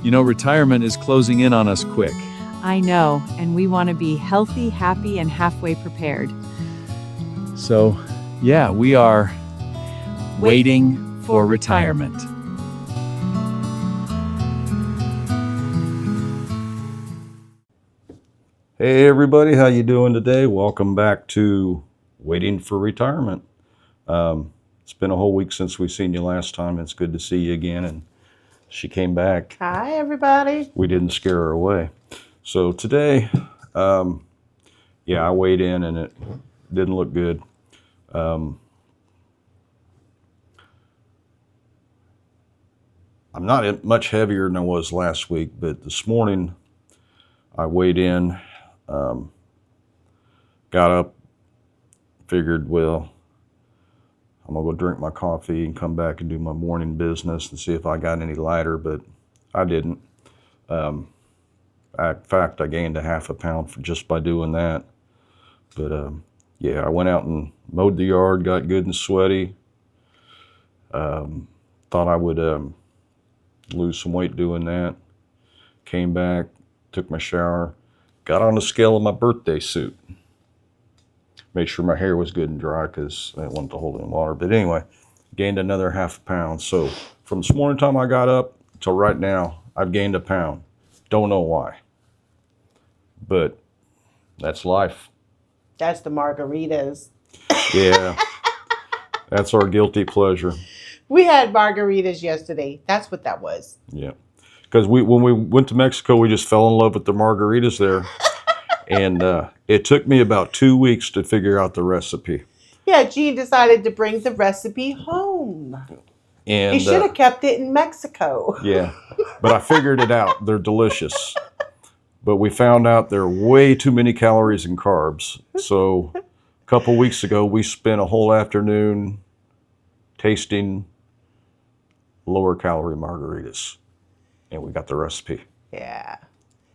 You know, retirement is closing in on us quick. I know, and we want to be healthy, happy, and halfway prepared. So, yeah, we are waiting for retirement. Hey everybody, how you doing today? Welcome back to Waiting for Retirement. It's been a whole week since we've seen you last time. It's good to see you again, and she came back. Hi, everybody. We didn't scare her away. So today, I weighed in and it didn't look good. I'm not much heavier than I was last week, but this morning I weighed in, got up, figured, well, I'm gonna go drink my coffee and come back and do my morning business and see if I got any lighter, but I didn't. In fact, I gained a half a pound just by doing that. But I went out and mowed the yard, got good and sweaty. Thought I would lose some weight doing that. Came back, took my shower, got on the scale of my birthday suit. Made sure my hair was good and dry because I didn't want it to hold it in water. But anyway, gained another half a pound. So from this morning time I got up till right now, I've gained a pound. Don't know why. But that's life. That's the margaritas. Yeah. That's our guilty pleasure. We had margaritas yesterday. That's what that was. Yeah. Because when we went to Mexico, we just fell in love with the margaritas there. And it took me about 2 weeks to figure out the recipe. Yeah, Gene decided to bring the recipe home. And He should have kept it in Mexico. Yeah, but I figured it out. They're delicious. But we found out there are way too many calories and carbs. So a couple weeks ago, we spent a whole afternoon tasting lower calorie margaritas. And we got the recipe. Yeah.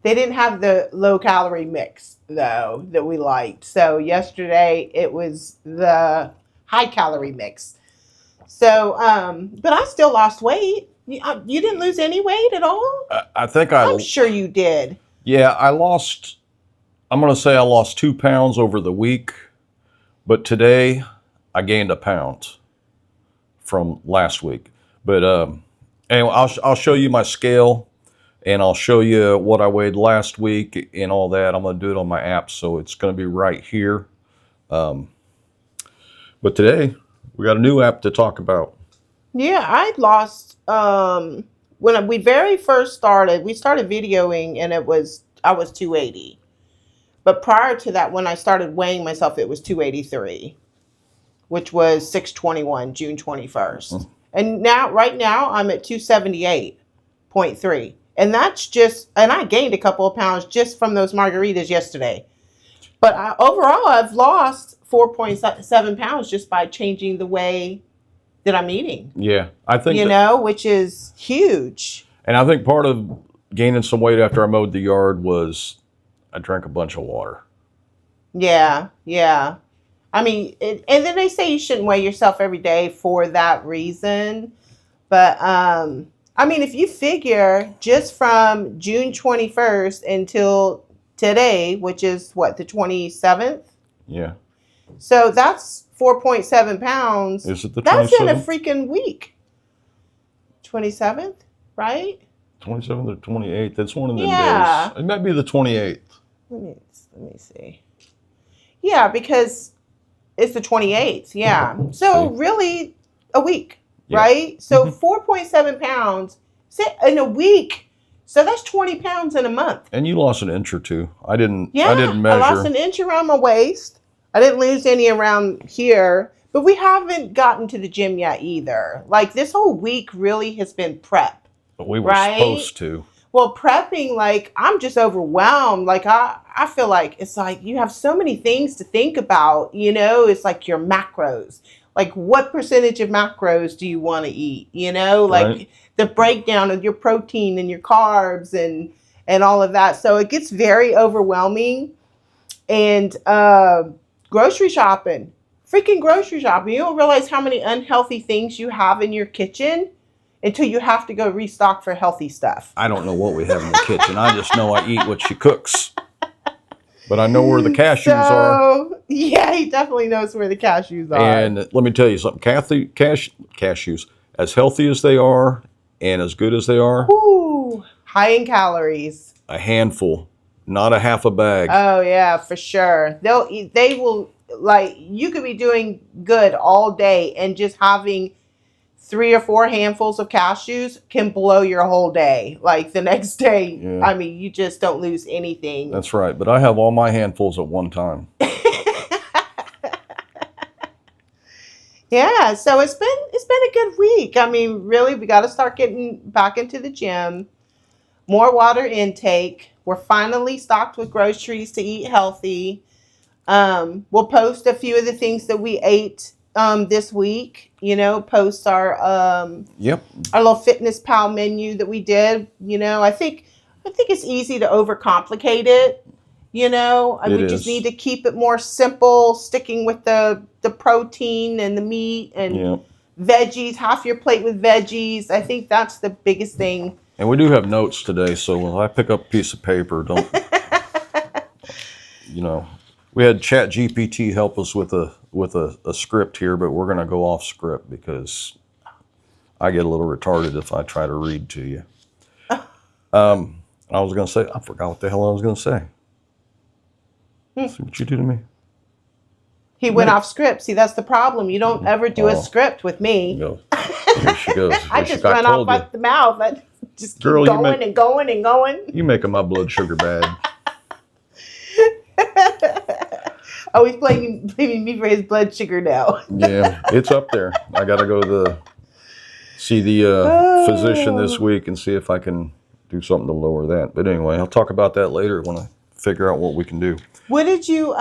They didn't have the low calorie mix, though, that we liked. So yesterday, it was the high calorie mix. So, but I still lost weight. You didn't lose any weight at all? I'm sure you did. Yeah, I'm going to say I lost 2 pounds over the week. But today, I gained a pound from last week. But anyway, I'll show you my scale. And I'll show you what I weighed last week and all that. I'm going to do it on my app, so it's going to be right here. But today, we got a new app to talk about. Yeah, I lost, when we very first started, we started videoing and I was 280. But prior to that, when I started weighing myself, it was 283, which was 6/21, June 21st. Mm-hmm. And right now, I'm at 278.3. And I gained a couple of pounds just from those margaritas yesterday. But overall, I've lost 4.7 pounds just by changing the way that I'm eating. Yeah, I think which is huge. And I think part of gaining some weight after I mowed the yard was I drank a bunch of water. Yeah. I mean, and then they say you shouldn't weigh yourself every day for that reason. But I mean, if you figure just from June 21st until today, which is what, the 27th? Yeah. So that's 4.7 pounds. Is it the 27th? That's in a freaking week. 27th, right? 27th or 28th. It's one of them days. It might be the 28th. Let me see. Yeah, because it's the 28th. Yeah. So really a week. Yeah. Right? So 4.7 pounds in a week. So that's 20 pounds in a month. And you lost an inch or two. I didn't measure. I lost an inch around my waist. I didn't lose any around here. But we haven't gotten to the gym yet either. Like this whole week really has been prep. But we were supposed to. Well, prepping, like, I'm just overwhelmed. Like, I feel like it's like you have so many things to think about, It's like your macros. Like, what percentage of macros do you want to eat? Like the breakdown of your protein and your carbs and all of that. So it gets very overwhelming. And grocery shopping, freaking grocery shopping. You don't realize how many unhealthy things you have in your kitchen until you have to go restock for healthy stuff. I don't know what we have in the kitchen. I just know I eat what she cooks. But I know where the cashews are. Yeah, he definitely knows where the cashews are. And let me tell you something. Cashews, as healthy as they are and as good as they are, Ooh, high in calories. a handful, not a half a bag. Oh yeah, for sure. They will, like, you could be doing good all day and just having 3 or 4 handfuls of cashews can blow your whole day. Like the next day, Yeah. I mean, you just don't lose anything. That's right. But I have all my handfuls at one time. Yeah, so it's been a good week. I mean, really, we got to start getting back into the gym. More water intake. We're finally stocked with groceries to eat healthy. We'll post a few of the things that we ate this week. Post our our little MyFitnessPal menu that we did. I think it's easy to overcomplicate it. We just need to keep it more simple, sticking with the protein and the meat and veggies, half your plate with veggies. I think that's the biggest thing. And we do have notes today, so when I pick up a piece of paper, don't, we had ChatGPT help us with a script here, but we're going to go off script because I get a little retarded if I try to read to you. I was going to say, I forgot what the hell I was going to say. See what you do to me. He went off script. See, that's the problem. You don't ever do a script with me. Here she goes. I just run off at the mouth. I just keep going and going and going. You making my blood sugar bad. Oh, he's blaming me for his blood sugar now. Yeah, it's up there. I got to go see the physician this week and see if I can do something to lower that. But anyway, I'll talk about that later when I figure out what we can do. What did you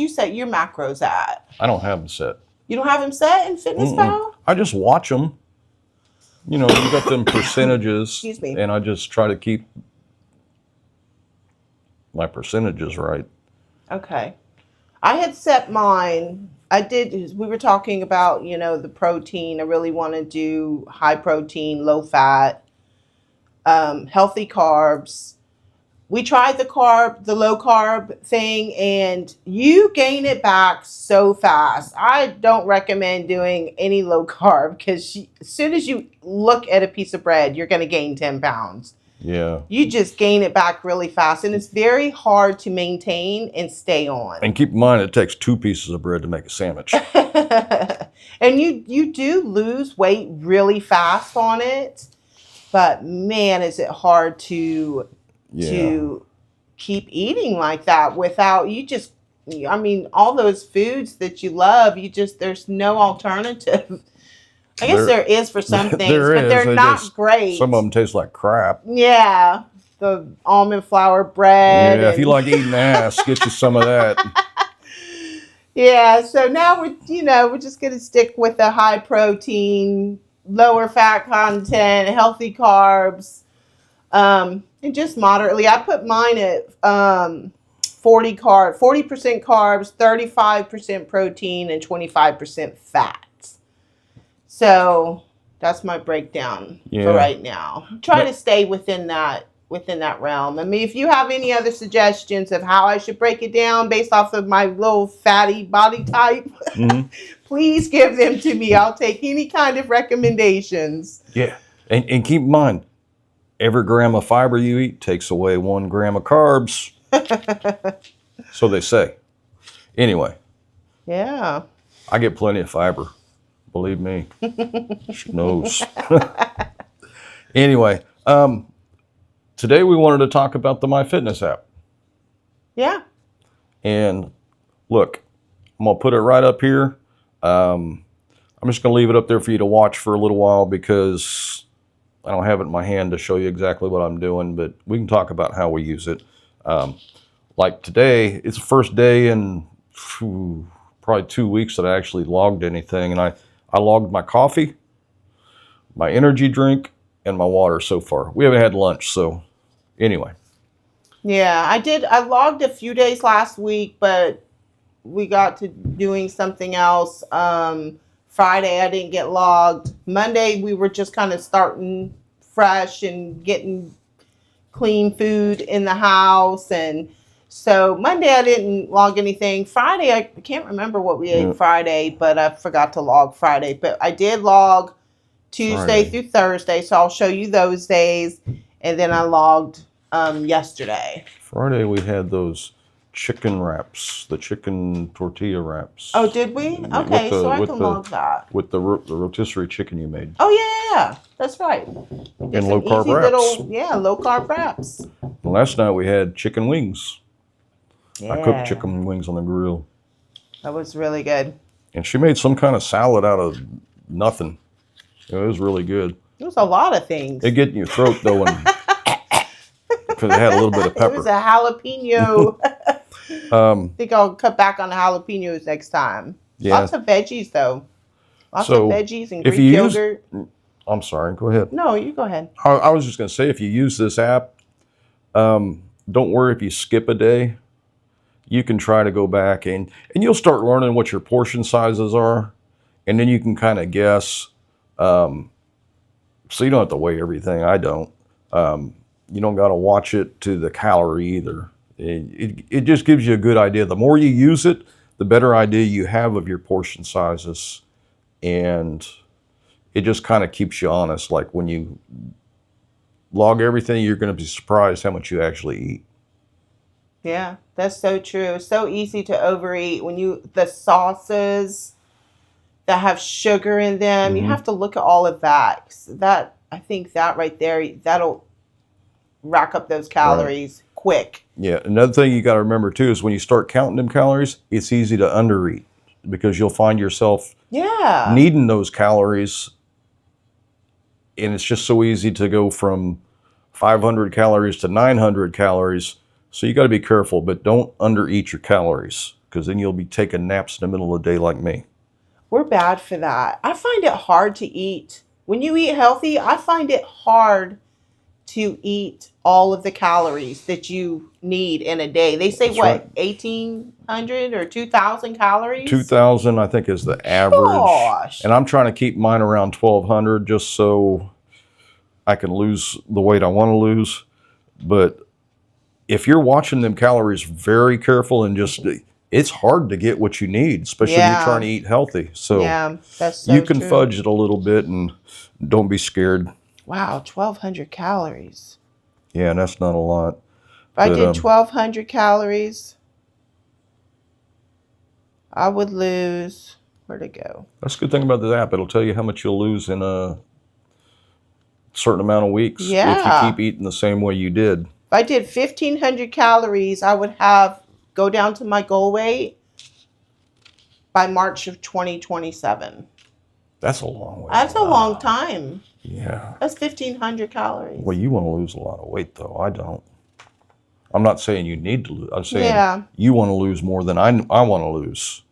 set your macros at? I don't have them set. You don't have them set in MyFitnessPal? I just watch them. You got them percentages. Excuse me. And I just try to keep my percentages right. Okay. I had set mine. We were talking about, the protein. I really want to do high protein, low fat, healthy carbs. We tried the low carb thing, and you gain it back so fast. I don't recommend doing any low carb because as soon as you look at a piece of bread, you're going to gain 10 pounds. Yeah. You just gain it back really fast, and it's very hard to maintain and stay on. And keep in mind, it takes 2 pieces of bread to make a sandwich. And you do lose weight really fast on it, but man, is it hard to keep eating like that without all those foods that you love, there's no alternative. I guess there is for some things, but they're not great. Some of them taste like crap. Yeah, the almond flour bread. Yeah, if you like eating ass, get you some of that. Yeah, so now we're just going to stick with the high protein, lower fat content, healthy carbs. And just moderately. I put mine at 40% carbs, 35% protein, and 25% fat. So that's my breakdown for right now. Try to stay within that realm. I mean, if you have any other suggestions of how I should break it down based off of my little fatty body type, please give them to me. I'll take any kind of recommendations. Yeah, and keep in mind, every gram of fiber you eat takes away 1 gram of carbs. So they say. Anyway. Yeah. I get plenty of fiber. Believe me. She knows. Anyway, today we wanted to talk about the MyFitness app. Yeah. And look, I'm going to put it right up here. I'm just going to leave it up there for you to watch for a little while because I don't have it in my hand to show you exactly what I'm doing, but we can talk about how we use it. Like today, it's the first day in probably 2 weeks that I actually logged anything, and I logged my coffee, my energy drink, and my water so far. We haven't had lunch, so anyway. Yeah, I did. I logged a few days last week, but we got to doing something else Friday, I didn't get logged. Monday, we were just kind of starting fresh and getting clean food in the house. And so Monday, I didn't log anything. Friday, I can't remember what we ate Friday, but I forgot to log Friday. But I did log Tuesday through Thursday, so I'll show you those days. And then I logged yesterday. Friday we had those chicken wraps, the chicken tortilla wraps. Oh, did we? Okay, so I can log that. With the rotisserie chicken you made. Oh, yeah. That's right. And low carb wraps. Low carb wraps. And last night we had chicken wings. Yeah. I cooked chicken wings on the grill. That was really good. And she made some kind of salad out of nothing. It was really good. It was a lot of things. It get in your throat though, because it had a little bit of pepper. It was a jalapeno. I think I'll cut back on the jalapenos next time. Yeah. Lots of veggies though. Lots of veggies and Greek yogurt. I'm sorry, go ahead. No, you go ahead. I was just going to say, if you use this app, don't worry if you skip a day. You can try to go back and you'll start learning what your portion sizes are, and then you can kind of guess. So you don't have to weigh everything. I don't. You don't got to watch it to the calorie either. It just gives you a good idea. The more you use it, the better idea you have of your portion sizes, and it just kind of keeps you honest. Like when you log everything, you're going to be surprised how much you actually eat. Yeah, that's so true. It's so easy to overeat when the sauces that have sugar in them. You have to look at all of that. I think that right there, that'll rack up those calories quick. Yeah, another thing you got to remember too is when you start counting them calories, it's easy to undereat because you'll find yourself needing those calories, and it's just so easy to go from 500 calories to 900 calories. So you got to be careful, but don't undereat your calories because then you'll be taking naps in the middle of the day like me. We're bad for that. I find it hard to eat. When you eat healthy, I find it hard to eat all of the calories that you need in a day. They say, That's what, right. 1,800 or 2,000 calories? 2,000, I think, is the average. Gosh. And I'm trying to keep mine around 1,200 just so I can lose the weight I want to lose. But if you're watching them calories very careful and just, it's hard to get what you need, especially if you're trying to eat healthy. So that's so you can true. fudge it a little bit and don't be scared. Wow, 1,200 calories. Yeah, and that's not a lot. If I did 1,200 calories, I would lose, where'd it go? That's a good thing about this app. It'll tell you how much you'll lose in a certain amount of weeks if you keep eating the same way you did. If I did 1,500 calories, I would go down to my goal weight by March of 2027. That's a long way. That's a long time. Yeah. That's 1,500 calories. Well, you want to lose a lot of weight, though. I don't. I'm not saying you need to lose. I'm saying you want to lose more than I want to lose.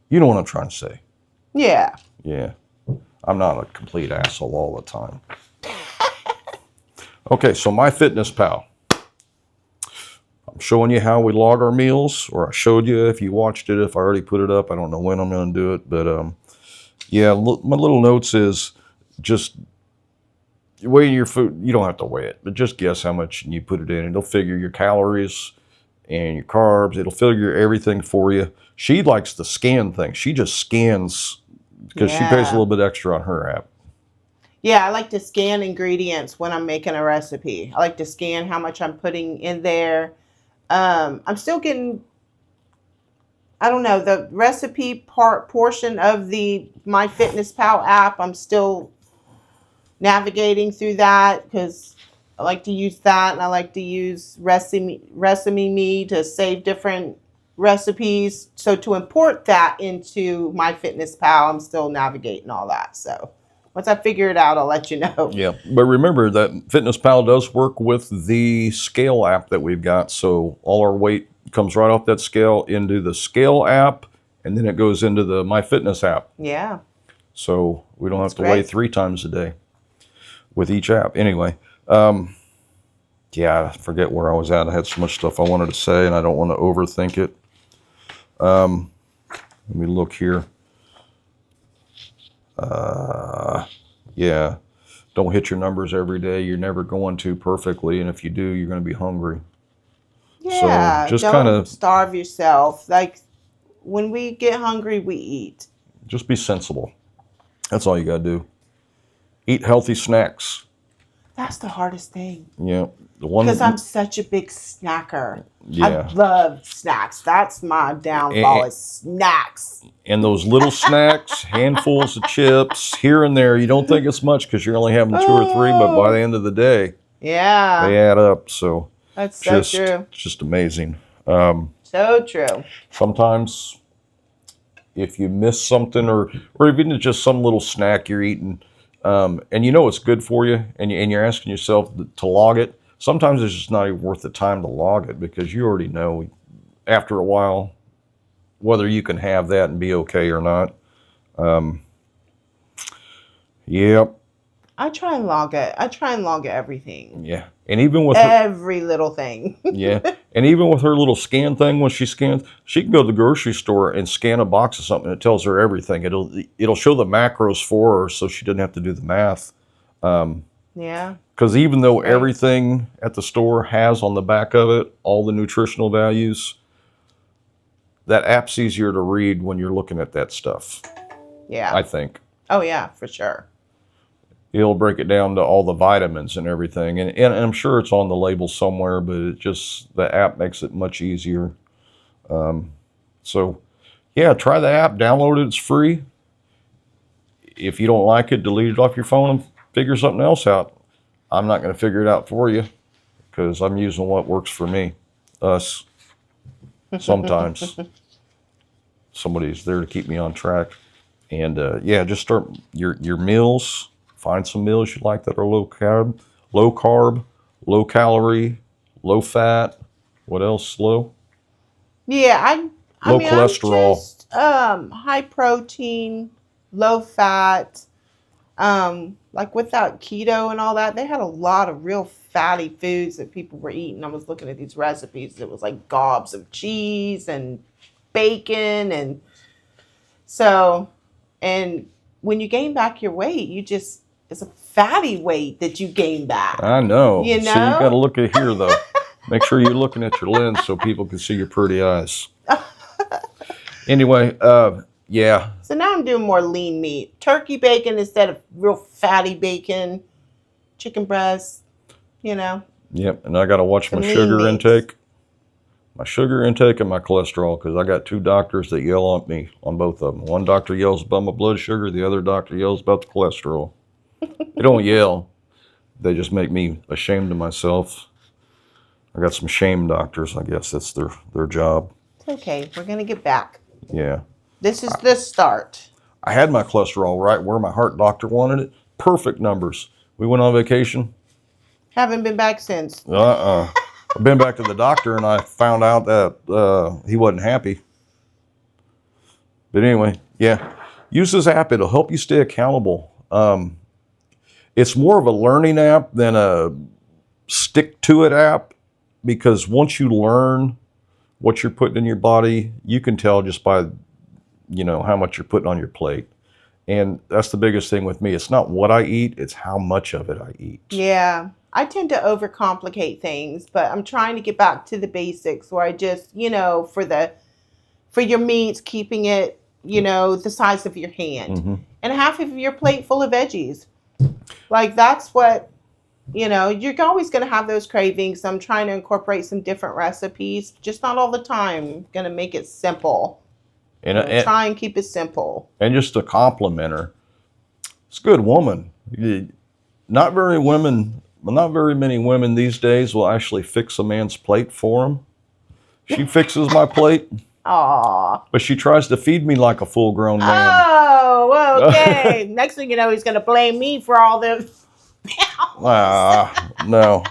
You know what I'm trying to say. Yeah. Yeah. I'm not a complete asshole all the time. Okay, so MyFitnessPal. I'm showing you how we log our meals, or I showed you if you watched it, if I already put it up. I don't know when I'm going to do it, but yeah, my little notes is just weighing your food. You don't have to weigh it, but just guess how much you put it in. It'll figure your calories and your carbs. It'll figure everything for you. She likes to scan things. She just scans because she pays a little bit extra on her app. Yeah, I like to scan ingredients when I'm making a recipe. I like to scan how much I'm putting in there. I'm still getting, I don't know, the recipe portion of the MyFitnessPal app. I'm still navigating through that because I like to use that, and I like to use Recipe.me to save different recipes. So to import that into MyFitnessPal, I'm still navigating all that. So once I figure it out, I'll let you know. Yeah, but remember that FitnessPal does work with the scale app that we've got. So all our weight comes right off that scale into the scale app, and then it goes into the MyFitness app. Yeah. So we don't have to weigh 3 times a day with each app. Anyway, yeah, I forget where I was at. I had so much stuff I wanted to say, and I don't want to overthink it. Let me look here. Yeah. Don't hit your numbers every day. You're never going to perfectly. And if you do, you're going to be hungry. So Yeah, just kind don't of starve yourself. Like when we get hungry, we eat. just be sensible. That's all you got to do. Eat healthy snacks. That's the hardest thing. Yeah. The one Because I'm that, such a big snacker. I yeah. love snacks. That's my downfall is snacks. And those little snacks, handfuls of chips here and there, you don't think it's much because you're only having 2 or 3, but by the end of the day, they Yeah, add up. So that's so just true. just amazing. So true. Sometimes if you miss something or even it's just some little snack you're eating, and you know it's good for you, and you're asking yourself to log it, sometimes it's just not even worth the time to log it because you already know after a while whether you can have that and be okay or not. Yep. I try and log it. I try and log everything. Yeah. And even with her, Every little thing. yeah, and even with her little scan thing, when she scans, she can go to the grocery store and scan a box of something. It tells her everything. It'll show the macros for her, so she doesn't have to do the math. Yeah. Because even though Right. everything at the store has on the back of it all the nutritional values, that app's easier to read when you're looking at that stuff. Yeah. I think Oh, yeah, for sure. it'll break it down to all the vitamins and everything, and I'm sure it's on the label somewhere, but the app makes it much easier. So yeah, try the app, download it, it's free. If you don't like it, delete it off your phone and figure something else out. I'm not going to figure it out for you because I'm using what works for me. Us. Sometimes somebody's there to keep me on track. And yeah, just start your meals. Find some meals you like that are low carb, low calorie, low fat. What else? Low Yeah, I low mean, cholesterol. I'm just high protein, low fat. Like without keto and all that, they had a lot of real fatty foods that people were eating. I was looking at these recipes. It was like gobs of cheese and bacon and so and when you gain back your weight, it's a fatty weight that you gain back. I know. You So you got to know? look at here though. Make sure you're looking at your lens so people can see your pretty eyes. Anyway, yeah. So now I'm doing more lean meat. Turkey bacon instead of real fatty bacon, chicken breast, you know. Yep, and I got to watch Some my lean sugar meats. intake. My sugar intake and my cholesterol, because I got 2 doctors that yell at me on both of them. One doctor yells about my blood sugar, the other doctor yells about the cholesterol. They don't yell. They just make me ashamed of myself. I got some shame doctors, I guess that's their job. It's okay. We're going to get back. Yeah. This is the start. I had my cholesterol right where my heart doctor wanted it. Perfect numbers. We went on vacation. Haven't been back since. I've been back to the doctor and I found out that he wasn't happy. But anyway, yeah, use this app. It'll help you stay accountable. It's more of a learning app than a stick-to-it app because once you learn what you're putting in your body, you can tell just by, how much you're putting on your plate. And that's the biggest thing with me. It's not what I eat, it's how much of it I eat. Yeah. I tend to overcomplicate things, but I'm trying to get back to the basics where I just, for your meats, keeping it, the size of your hand Mm-hmm. and half of your plate full of veggies. Like that's what, you're always going to have those cravings. I'm trying to incorporate some different recipes, just not all the time. Going to make it simple. And Try and keep it simple. and just to compliment her, it's a good woman. Not very many women these days will actually fix a man's plate for him. She fixes my plate, Aw. but she tries to feed me like a full-grown man. Oh, okay. Next thing you know, he's going to blame me for all the pounds. No.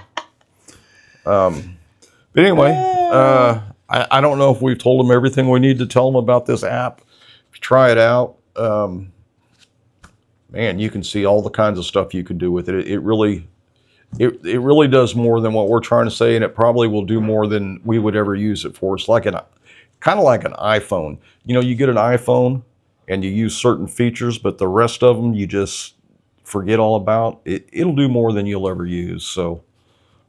But anyway, I don't know if we've told them everything we need to tell them about this app. If you try it out, man, you can see all the kinds of stuff you can do with it. It really does more than what we're trying to say, and it probably will do more than we would ever use it for. It's like kind of like an iPhone. You get an iPhone, and you use certain features, but the rest of them you just forget all about, it'll do more than you'll ever use. So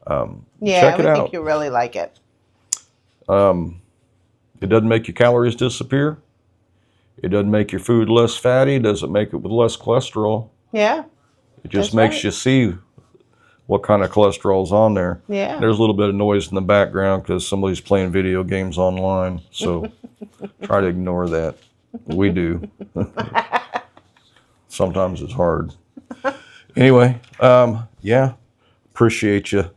check it I out. think you'll really like it. It doesn't make your calories disappear. It doesn't make your food less fatty. It doesn't make it with less cholesterol. Yeah. It just That's makes right. you see what kind of cholesterol's on there. Yeah. There's a little bit of noise in the background because somebody's playing video games online. So try to ignore that. We do. Sometimes it's hard. Anyway, yeah, appreciate you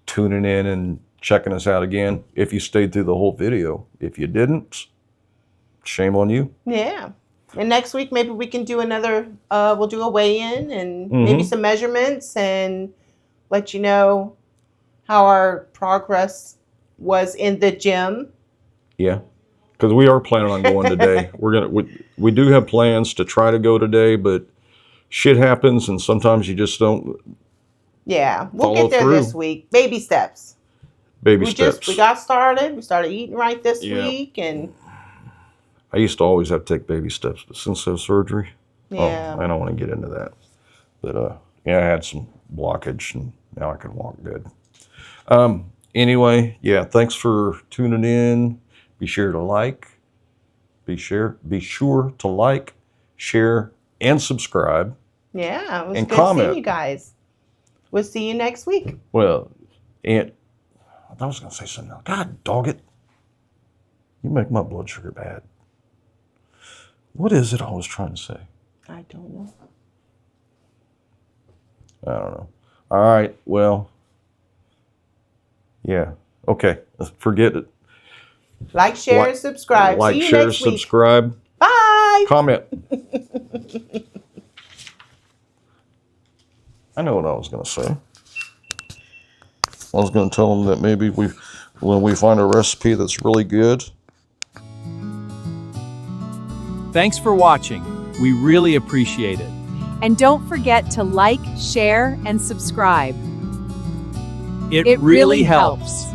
tuning in and checking us out again. If you stayed through the whole video, if you didn't, shame on you. Yeah. And next week, maybe we can do another, we'll do a weigh-in and maybe some measurements and let you know how our progress was in the gym. Yeah, because we are planning on going today. We do have plans to try to go today, but shit happens and sometimes you just don't. Yeah, we'll Follow get there through. this week. Baby steps. Baby steps. We got started. We started eating right this Yeah. week, and I used to always have to take baby steps, but since the surgery, yeah. I don't want to get into that. But yeah, I had some blockage, and now I can walk good. Anyway, yeah, thanks for tuning in. Be sure to like, be sure to like, share, and subscribe. Yeah, it was And good comment. seeing you guys. We'll see you next week. Well, and I was going to say something else. God dog it. You make my blood sugar bad. What is it I was trying to say? I don't know. I don't know. All right. Well, yeah. Okay. Forget it. Like, share, and subscribe. Like, see you share, next week. subscribe. Bye. Comment. I know what I was going to say. I was going to tell them that maybe when we find a recipe that's really good. Thanks for watching. We really appreciate it. And don't forget to like, share, and subscribe. It really helps.